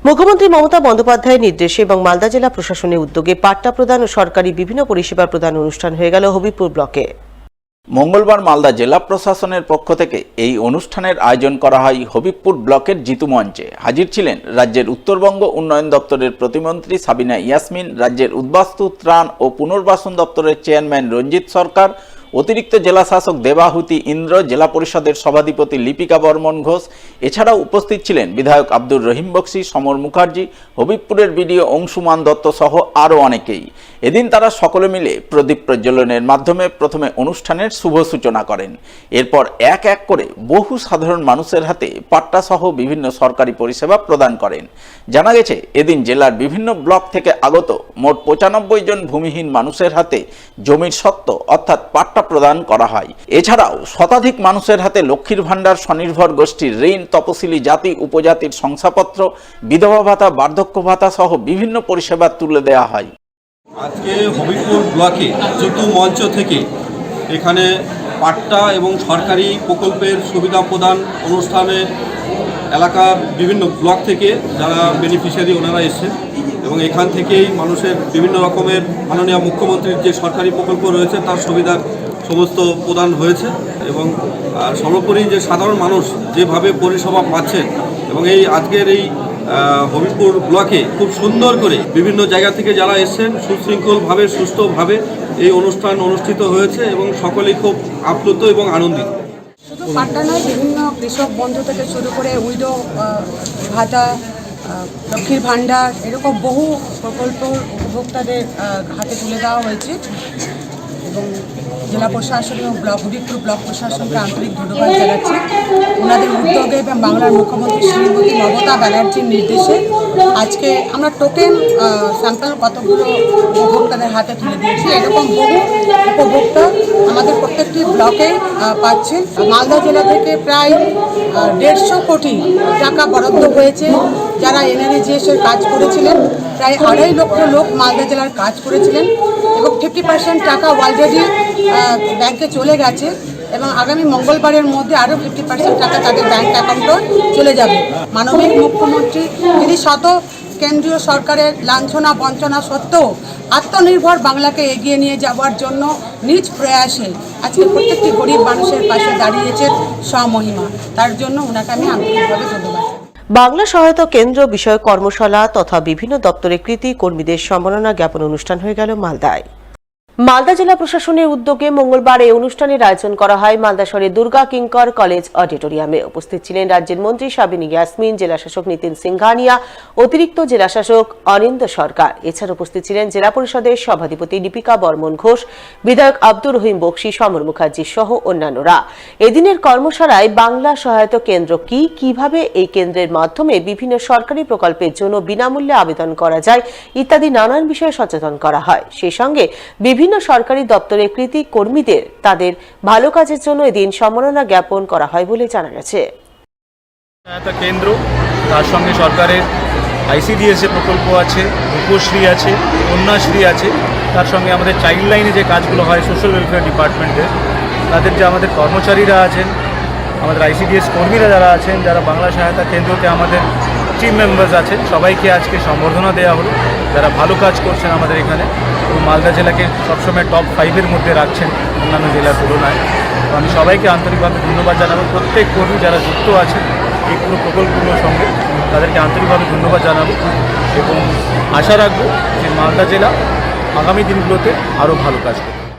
মুখ্যমন্ত্রী মমতা বন্দ্যোপাধ্যায়ের নির্দেশে এবং মালদা জেলা প্রশাসনের উদ্যোগে পাট্টা প্রদান ও সরকারি বিভিন্ন পরিষেবা প্রদান অনুষ্ঠান হয়ে গেল হবিবপুর ব্লকে। মঙ্গলবার মালদা জেলা প্রশাসনের পক্ষ থেকে এই অনুষ্ঠানের আয়োজন করা হয় হবিবপুর ব্লকের জিতু মঞ্চে। হাজির ছিলেন রাজ্যের উত্তরবঙ্গ উন্নয়ন দপ্তরের প্রতিমন্ত্রী সাবিনা ইয়াসমিন, রাজ্যের উদ্বাস্তু, ত্রাণ ও পুনর্বাসন দপ্তরের চেয়ারম্যান রঞ্জিত সরকার, অতিরিক্ত জেলা শাসক দেবাহুতি ইন্দ্র, জেলা পরিষদের সভাধিপতি লিপিকা বর্মন ঘোষ। এছাড়াও উপস্থিত ছিলেন বিধায়ক আব্দুর রহিম বক্সি, সমর মুখার্জি, হবিবপুরের বিডিও অংশুমান দত্ত সহ আরও অনেকেই। এদিন তারা সকলে মিলে প্রদীপ প্রজ্বলনের মাধ্যমে প্রথমে অনুষ্ঠানের শুভ সূচনা করেন। এরপর এক এক করে বহু সাধারণ মানুষের হাতে পাট্টা সহ বিভিন্ন সরকারি পরিষেবা প্রদান করেন। জানা গেছে, এদিন জেলার বিভিন্ন ব্লক থেকে আগত মোট 95 জন ভূমিহীন মানুষের হাতে জমির স্বত্ব অর্থাৎ পাট্টা প্রদান করা হয়। এছাড়াও শতাধিক মানুষের হাতে লক্ষ্মীর ভাণ্ডার, স্বনির্ভর গোষ্ঠীর ঋণ, তপশিলি জাতি উপজাতির শংসাপত্র, বিধবা ভাতা, বার্ধক্য ভাতা সহ বিভিন্ন পরিষেবা তুলে দেওয়া হয়। আজকে হবিবপুর ব্লকে জিতু মঞ্চ থেকে এখানে পাট্টা এবং সরকারি প্রকল্পের সুবিধা প্রদান অনুষ্ঠানে এলাকার বিভিন্ন ব্লক থেকে যারা বেনিফিশিয়ারি ওনারা এসেছেন এবং এখান থেকেই মানুষের বিভিন্ন রকমের মাননীয় মুখ্যমন্ত্রীর যে সরকারি প্রকল্প রয়েছে তার সুবিধার সমস্ত প্রদান হয়েছে এবং সর্বোপরি যে সাধারণ মানুষ যেভাবে পরিষেবা পাচ্ছেন এবং এই আজকের এই হবিবপুর ব্লকে খুব সুন্দর করে বিভিন্ন জায়গা থেকে যারা এসেছেন সুশৃঙ্খলভাবে সুস্থভাবে এই অনুষ্ঠান অনুষ্ঠিত হয়েছে এবং সকলেই খুব আপ্লুত এবং আনন্দিত। শুধু পাট্টা নয়, বিভিন্ন কৃষক বন্ধু থেকে শুরু করে উইডো ভাতা, লক্ষ্মীর ভাণ্ডার, এরকম বহু প্রকল্প উপভোক্তাদের হাতে তুলে দেওয়া হয়েছে এবং জেলা প্রশাসন এবং হবিবপুর ব্লক প্রশাসনকে আন্তরিক ধন্যবাদ জানাচ্ছি। ওনাদের উদ্যোগে এবং বাংলার মুখ্যমন্ত্রী শ্রীমতী মমতা ব্যানার্জির নির্দেশে আজকে আমরা টোকেন স্যাম্পল কতগুলো উপভোক্তাদের হাতে তুলে দিয়েছি। এরকম বহু উপভোক্তা আমাদের প্রত্যেকটি ব্লকে পাচ্ছেন। মালদা জেলা থেকে প্রায় 150 কোটি টাকা বরাদ্দ হয়েছে। যারা এনআরজিএসের কাজ করেছিলেন, প্রায় 2.5 লক্ষ লোক মালদা জেলার কাজ করেছিলেন এবং 50% টাকা অলরেডি ব্যাংকে চলে গেছে এবং আগামী মঙ্গলবারের মধ্যে আরও 50% টাকা তাদের ব্যাংক অ্যাকাউন্টে চলে যাবে। মাননীয় মুখ্যমন্ত্রী তিনি শত কেন্দ্রীয় সরকারের লাঞ্ছনা বঞ্চনা সত্ত্বেও আত্মনির্ভর বাংলাকে এগিয়ে নিয়ে যাওয়ার জন্য নিজ প্রয়াসে আজকে প্রত্যেকটি গরিব মানুষের পাশে দাঁড়িয়েছেন স্বমহিমা। তার জন্য ওনাকে আমি আন্তরিকভাবে ধন্যবাদ। বাংলা সহায়তা কেন্দ্র বিষয়ক কর্মশালা তথা বিভিন্ন দপ্তরের কৃতি কর্মীদের সম্মাননা জ্ঞাপন অনুষ্ঠান হয়ে গেল মালদায়। মালদা জেলা প্রশাসনের উদ্যোগে মঙ্গলবার এই অনুষ্ঠানের আয়োজন করা হয় মালদা শহরের দুর্গা কিঙ্কর কলেজ অডিটোরিয়ামে। উপস্থিত ছিলেন রাজ্যের মন্ত্রী সাবিনা ইয়াসমিন, জেলা শাসক নিতিন সিংঘানিয়া, অতিরিক্ত জেলা শাসক অনিন্দ সরকার। এছাড়া উপস্থিত ছিলেন জেলা পরিষদের সভাধিপতি লিপিকা বর্মন ঘোষ, বিধায়ক আব্দুর রহিম বক্সি, সমর মুখার্জি সহ অন্যান্যরা। এদিনের কর্মশালায় বাংলা সহায়তা কেন্দ্র কি, কিভাবে এই কেন্দ্রের মাধ্যমে বিভিন্ন সরকারি প্রকল্পের জন্য বিনামূল্যে আবেদন করা যায় ইত্যাদি নানান বিষয়ে সচেতন করা হয়। সেই সঙ্গে বিভিন্ন সরকারি দপ্তরের কৃতি কর্মীদের তাদের ভালো কাজের জন্য এদিন সম্মাননা জ্ঞাপন করা হয় বলে জানা গেছে। সহায়তা কেন্দ্র, তার সঙ্গে সরকারের আইসিডিএস প্রকল্প আছে, রূপশ্রী আছে, কন্যাশ্রী আছে, তার সঙ্গে আমাদের চাইল্ড লাইনে যে কাজগুলো হয় সোশ্যাল ওয়েলফেয়ার ডিপার্টমেন্টের, তাদের যে আমাদের কর্মচারীরা আছেন, আমাদের আইসিডিএস কর্মীরা যারা আছেন, যারা বাংলা সহায়তা কেন্দ্রতে আমাদের টিম মেম্বার্স আছেন, সবাইকে আজকে সম্বর্ধনা দেওয়া হলো। যারা ভালো কাজ করছেন আমাদের এখানে এবং মালদা জেলাকে সবসময় টপ 5-এর মধ্যে রাখছেন অন্যান্য জেলার তুলনায়। তো আমি সবাইকে আন্তরিকভাবে ধন্যবাদ জানাবো। প্রত্যেক কর্মী যারা যুক্ত আছেন এই পুরো প্রকল্পগুলোর সঙ্গে, তাদেরকে আন্তরিকভাবে ধন্যবাদ জানাবো এবং আশা রাখবো যে মালদা জেলা আগামী দিনগুলোতে আরও ভালো কাজ করবে।